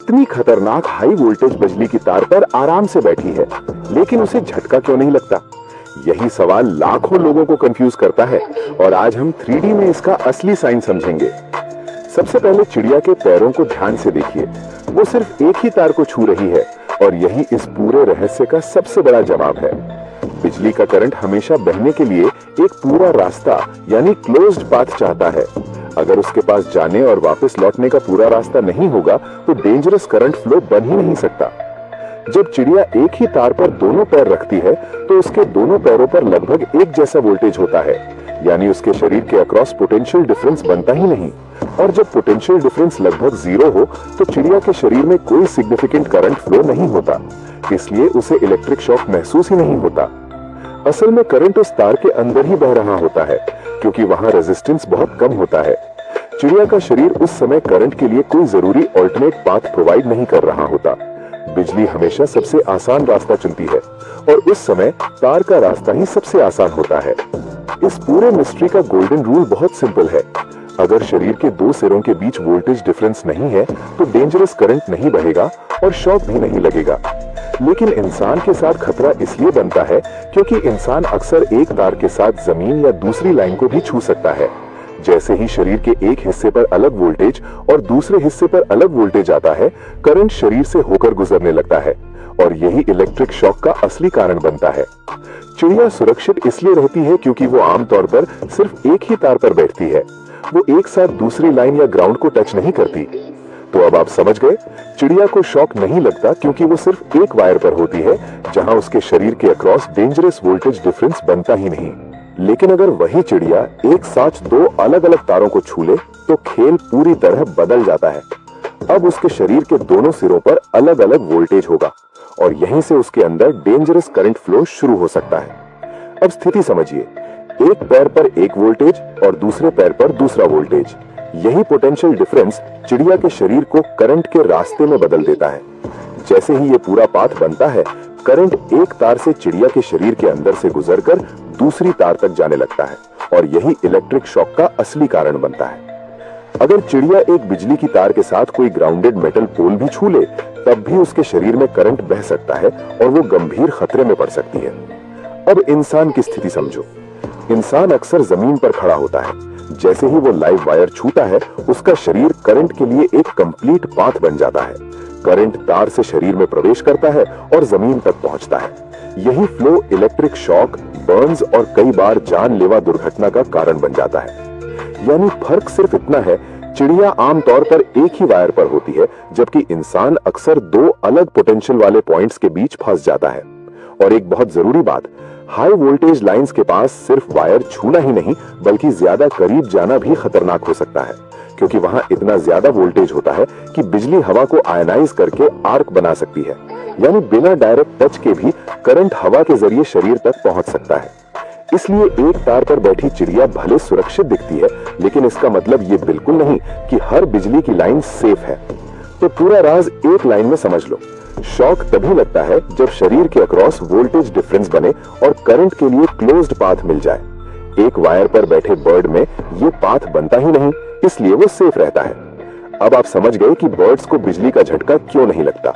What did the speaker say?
इतनी खतरनाक high voltage बिजली की तार पर आराम से बैठी है, लेकिन उसे झटका क्यों नहीं लगता? यही सवाल लाखों लोगों को कंफ्यूज करता है और आज हम 3D में इसका असली साइन समझेंगे। सबसे पहले चिड़िया के पैरों को ध्यान से देखिए। वो सिर्फ एक ही तार को छू रही है और यही इस पूरे रहस्य का सबसे बड़ा जवाब है। बिजली का करंट हमेशा बहने के लिए एक पूरा रास्ता यानी क्लोज्ड पाथ चाहता है। अगर उसके पास जाने और वापस लौटने का पूरा रास्ता नहीं होगा तो डेंजरस करंट फ्लो बन ही नहीं सकता। जब चिड़िया एक ही तार पर दोनों पैर रखती है तो उसके दोनों पैरों पर लगभग एक जैसा वोल्टेज होता है, यानी उसके शरीर के अक्रॉस पोटेंशियल डिफरेंस बनता ही नहीं। और जब पोटेंशियल डिफरेंस लगभग 0 हो तो चिड़िया के शरीर में कोई सिग्निफिकेंट करंट फ्लो नहीं होता, इसलिए उसे इलेक्ट्रिक शॉक महसूस ही नहीं होता। असल में करंट उस तार के अंदर ही बह रहा होता है, क्योंकि वहां रेजिस्टेंस बहुत कम होता है। चिड़िया का शरीर उस समय करंट के लिए कोई जरूरी ऑल्टरनेट पाथ प्रोवाइड नहीं कर रहा होता। बिजली हमेशा सबसे आसान रास्ता चुनती है और उस समय तार का रास्ता ही सबसे आसान होता है। इस पूरे मिस्ट्री का गोल्डन रूल बहुत सिंपल है। अगर शरीर के दो सिरों के बीच वोल्टेज डिफरेंस नहीं है तो डेंजरस करंट नहीं बहेगा और शॉक भी नहीं लगेगा। लेकिन इंसान के साथ खतरा इसलिए बनता है क्योंकि इंसान अक्सर एक तार के साथ जमीन या दूसरी लाइन को भी छू सकता है। जैसे ही शरीर के एक हिस्से पर अलग वोल्टेज और दूसरे हिस्से पर अलग वोल्टेज आता है, करंट शरीर से होकर गुजरने लगता है और यही इलेक्ट्रिक शॉक का असली कारण बनता है। चिड़िया सुरक्षित इसलिए रहती है क्योंकि वो आमतौर पर सिर्फ एक ही तार पर बैठती है। वो एक साथ दूसरी लाइन या ग्राउंड को टच नहीं करती। तो अब आप समझ गए, चिड़िया को शॉक नहीं लगता क्योंकि वो सिर्फ एक वायर पर होती है जहां उसके शरीर के अक्रॉस डेंजरस वोल्टेज डिफरेंस बनता ही नहीं। लेकिन अगर वही चिड़िया एक साथ दो अलग अलग तारों को छू ले तो खेल पूरी तरह बदल जाता है। अब उसके शरीर के दोनों सिरों पर अलग अलग वोल्टेज होगा और यहीं से उसके अंदर डेंजरस करंट फ्लो शुरू हो सकता है। अब स्थिति समझिए, एक पैर पर एक वोल्टेज और दूसरे पैर पर दूसरा वोल्टेज। यही पोटेंशियल डिफरेंस चिड़िया के शरीर को करंट के रास्ते में बदल देता है। जैसे ही ये पूरा पाथ बनता है, करंट एक तार से चिड़िया के शरीर के अंदर से गुजरकर दूसरी तार तक जाने लगता है और यही इलेक्ट्रिक शॉक का असली कारण बनता है। अगर चिड़िया एक बिजली की तार के साथ कोई ग्राउंडेड मेटल पोल भी छू ले, तब भी उसके शरीर में करंट बह सकता है और वो गंभीर खतरे में पड़ सकती है। अब इंसान की स्थिति समझो। इंसान अक्सर जमीन पर खड़ा होता है। जैसे ही वो लाइव वायर छूता है, उसका शरीर करंट के लिए एक कंप्लीट पाथ बन जाता है। करंट तार से शरीर में प्रवेश करता है और जमीन तक पहुंचता है। यही फ्लो इलेक्ट्रिक शॉक, बर्न्स और कई बार जानलेवा दुर्घटना का कारण बन जाता है। यानी फर्क सिर्फ इतना है, चिड़िया आमतौर पर एक ही वायर पर होती है, जबकि इंसान अक्सर दो अलग पोटेंशियल वाले पॉइंट्स के बीच फंस जाता है। और एक बहुत जरूरी बात, हाई वोल्टेज लाइंस के पास सिर्फ वायर छूना ही नहीं बल्कि ज्यादा करीब जाना भी खतरनाक हो सकता है, क्योंकि वहां इतना ज्यादा वोल्टेज होता है कि बिजली हवा को आयनाइज करके आर्क बना सकती है। यानी बिना डायरेक्ट टच के भी करंट हवा के जरिए शरीर तक पहुंच सकता है। इसलिए एक तार पर बैठी चिड़िया भले सुरक्षित दिखती है, लेकिन इसका मतलब ये बिल्कुल नहीं कि हर बिजली की लाइन सेफ है। तो पूरा राज एक लाइन में समझ लो, शॉक तभी लगता है जब शरीर के अक्रॉस वोल्टेज डिफरेंस बने और करंट के लिए क्लोज्ड पाथ मिल जाए। एक वायर पर बैठे बर्ड में ये पाथ बनता ही नहीं, इसलिए वो सेफ रहता है। अब आप समझ गए कि बर्ड्स को बिजली का झटका क्यों नहीं लगता।